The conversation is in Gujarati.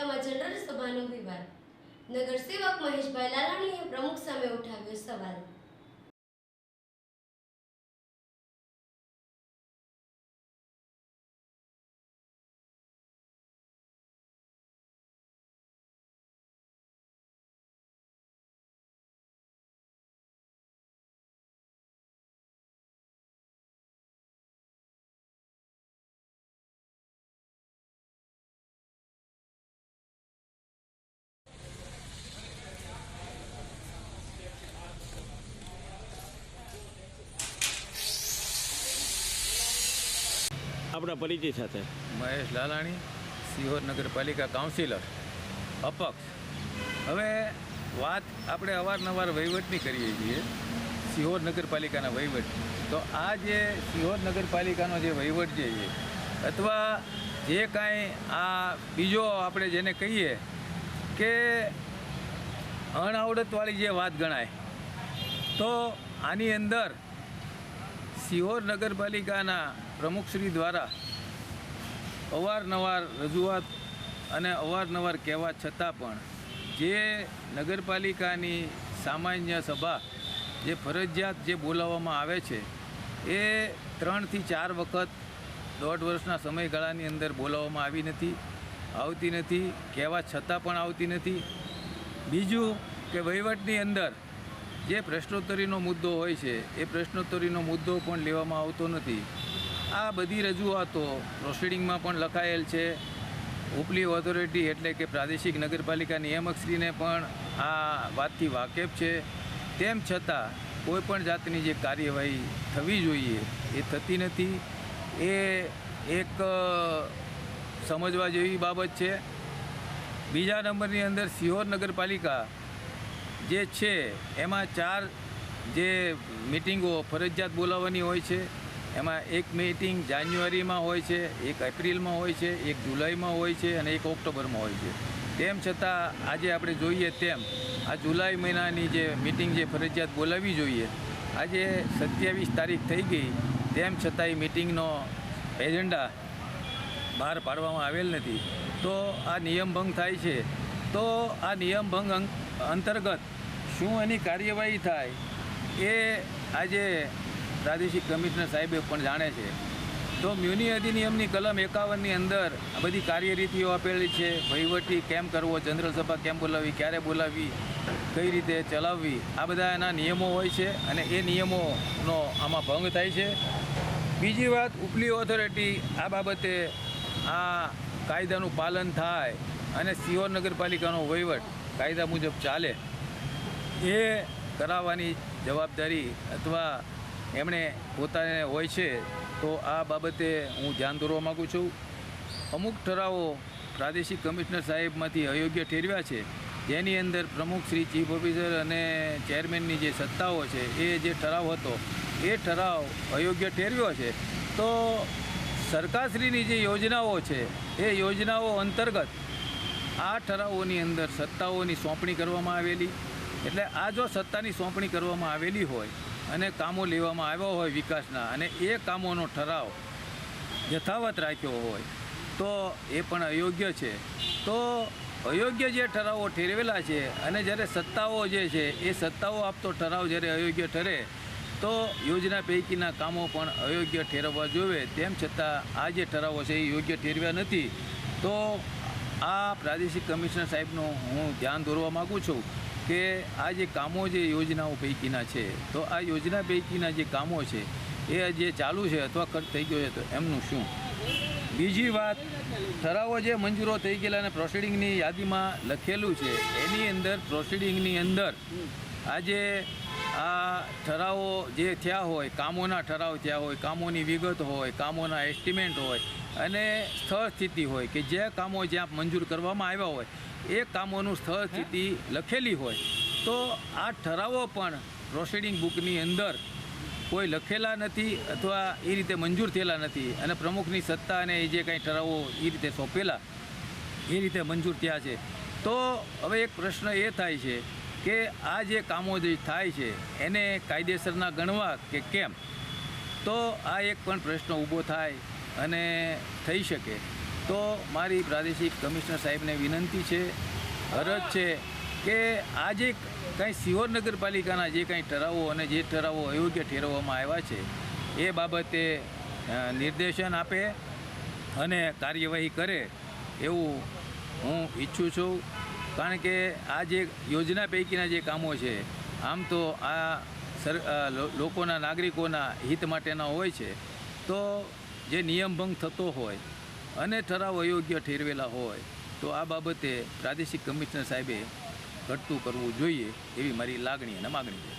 નગરપાલિકામાં જનરલ સભાનો વિવાદ. નગરસેવક મહેશભાઈ લાલાણીએ પ્રમુખ સામે ઉઠાવ્યો સવાલ. આપણા પરિચય સાથે. મહેશ લાલાણી, સિહોર નગરપાલિકા કાઉન્સિલર, અપક્ષ. હવે વાત આપણે અવારનવાર વહીવટની કરીએ છીએ, સિહોર નગરપાલિકાના વહીવટ. તો આ જે સિહોર નગરપાલિકાનો જે વહીવટ છે અથવા જે કાંઈ આ બીજો આપણે જેને કહીએ કે અણઆવડતવાળી જે વાત ગણાય, તો આની અંદર સિહોર નગરપાલિકાના પ્રમુખશ્રી દ્વારા અવારનવાર રજૂઆત અને અવારનવાર કહેવા છતાં પણ જે નગરપાલિકાની સામાન્ય સભા જે ફરજિયાત જે બોલાવવામાં આવે છે એ 3 થી 4 વખત 1.5 વર્ષના સમયગાળાની અંદર બોલાવવામાં આવતી નથી, કહેવા છતાં પણ આવતી નથી. બીજું કે વહીવટની અંદર જે પ્રશ્નોત્તરીનો મુદ્દો હોય છે એ પ્રશ્નોત્તરીનો મુદ્દો પણ લેવામાં આવતો નથી. આ બધી રજૂઆતો પ્રોસિડિંગમાં પણ લખાયેલ છે. ઉપલી ઓથોરિટી એટલે કે પ્રાદેશિક નગરપાલિકા નિયામકશ્રીને પણ આ વાતથી વાકેફ છે. તેમ છતાં કોઈપણ જાતની જે કાર્યવાહી થવી જોઈએ એ થતી નથી. એ એક સમજવા જેવી બાબત છે. બીજા નંબરની અંદર સિહોર નગરપાલિકા જે છે એમાં 4 જે મિટિંગો ફરજિયાત બોલાવવાની હોય છે. એમાં એક મિટિંગ જાન્યુઆરીમાં હોય છે, એક એપ્રિલમાં હોય છે, એક જુલાઈમાં હોય છે અને એક ઓક્ટોબરમાં હોય છે. તેમ છતાં આજે આપણે જોઈએ તેમ આ જુલાઈ મહિનાની જે મિટિંગ જે ફરજિયાત બોલાવવી જોઈએ, આજે 27 તારીખ થઈ ગઈ, તેમ છતાં એ મિટિંગનો એજન્ડા બહાર પાડવામાં આવેલ નથી. તો આ નિયમભંગ થાય છે. તો આ નિયમભંગ અંતર્ગત શું એની કાર્યવાહી થાય એ આજે પ્રાદેશિક કમિશનર સાહેબે પણ જાણે છે. તો મ્યુનિ અધિનિયમની કલમ 51ની અંદર આ બધી કાર્યરીતિઓ આપેલી છે. વહીવટી કેમ કરવો, જનરલ સભા કેમ બોલાવવી, ક્યારે બોલાવવી, કઈ રીતે ચલાવવી, આ બધા એના નિયમો હોય છે અને એ નિયમોનો આમાં ભંગ થાય છે. બીજી વાત, ઉપલી ઓથોરિટી આ બાબતે આ કાયદાનું પાલન થાય અને સિહોર નગરપાલિકાનો વહીવટ કાયદા મુજબ ચાલે એ કરાવવાની જવાબદારી અથવા એમણે પોતાને હોય છે. તો આ બાબતે હું ધ્યાન દોરવા માગું છું. અમુક ઠરાવો પ્રાદેશિક કમિશનર સાહેબમાંથી અયોગ્ય ઠેરવ્યા છે, જેની અંદર પ્રમુખ શ્રી ચીફ ઓફિસર અને ચેરમેનની જે સત્તાઓ છે એ જે ઠરાવ હતો એ ઠરાવ અયોગ્ય ઠેરવ્યો છે. તો સરકારશ્રીની જે યોજનાઓ છે એ યોજનાઓ અંતર્ગત આ ઠરાવોની અંદર સત્તાઓની સોંપણી કરવામાં આવેલી. એટલે આ જો સત્તાની સોંપણી કરવામાં આવેલી હોય અને કામો લેવામાં આવ્યા હોય વિકાસના અને એ કામોનો ઠરાવ યથાવત રાખ્યો હોય તો એ પણ અયોગ્ય છે. તો અયોગ્ય જે ઠરાવો ઠેરવેલા છે અને જ્યારે સત્તાઓ જે છે એ સત્તાઓ આપતો ઠરાવ જ્યારે અયોગ્ય ઠરે તો યોજના પૈકીના કામો પણ અયોગ્ય ઠેરવવા જોઈએ. તેમ છતાં આ જે ઠરાવો છે એ યોગ્ય ઠેરવ્યા નથી. તો આ પ્રાદેશિક કમિશનર સાહેબનું હું ધ્યાન દોરવા માગું છું કે આ જે કામો જે યોજનાઓ પૈકીના છે તો આ યોજના પૈકીના જે કામો છે એ જે ચાલુ છે અથવા ખર્ચ થઈ ગયો છે તો એમનું શું. બીજી વાત, ઠરાવો જે મંજૂરો થઈ ગયેલા અને પ્રોસિડિંગની યાદીમાં લખેલું છે એની અંદર પ્રોસિડિંગની અંદર આજે આ ઠરાવો જે થયા હોય, કામોના ઠરાવ થયા હોય, કામોની વિગત હોય, કામોના એસ્ટિમેટ હોય અને સ્થળ સ્થિતિ હોય કે જે કામો જ્યાં મંજૂર કરવામાં આવ્યા હોય એ કામોનું સ્થળ સ્થિતિ લખેલી હોય તો આ ઠરાવો પણ પ્રોસિડિંગ બુકની અંદર કોઈ લખેલા નથી અથવા એ રીતે મંજૂર થયેલા નથી અને પ્રમુખની સત્તા અને એ જે કાંઈ ઠરાવો એ રીતે સોંપેલા એ રીતે મંજૂર થયા છે. તો હવે એક પ્રશ્ન એ થાય છે કે આ જે કામો જે થાય છે એને કાયદેસરના ગણવા કે કેમ. તો આ એક પણ પ્રશ્ન ઊભો થાય અને થઈ શકે. તો મારી પ્રાદેશિક કમિશનર સાહેબને વિનંતી છે, અરજ છે કે આ જે કંઈ સિહોર નગરપાલિકાના જે કંઈ ઠરાવો અને જે ઠરાવો અયોગ્ય ઠેરવવામાં આવ્યા છે એ બાબતે નિર્દેશન આપે અને કાર્યવાહી કરે એવું હું ઈચ્છું છું. કારણ કે આ જે યોજના પૈકીના જે કામો છે આમ તો આ લોકોના નાગરિકોના હિત માટેના હોય છે, તો જે નિયમભંગ થતો હોય અને ઠરાવ અયોગ્ય ઠેરવેલા હોય તો આ બાબતે પ્રાદેશિક કમિશનર સાહેબે ઘટતું કરવું જોઈએ એવી મારી લાગણી અને માગણી છે.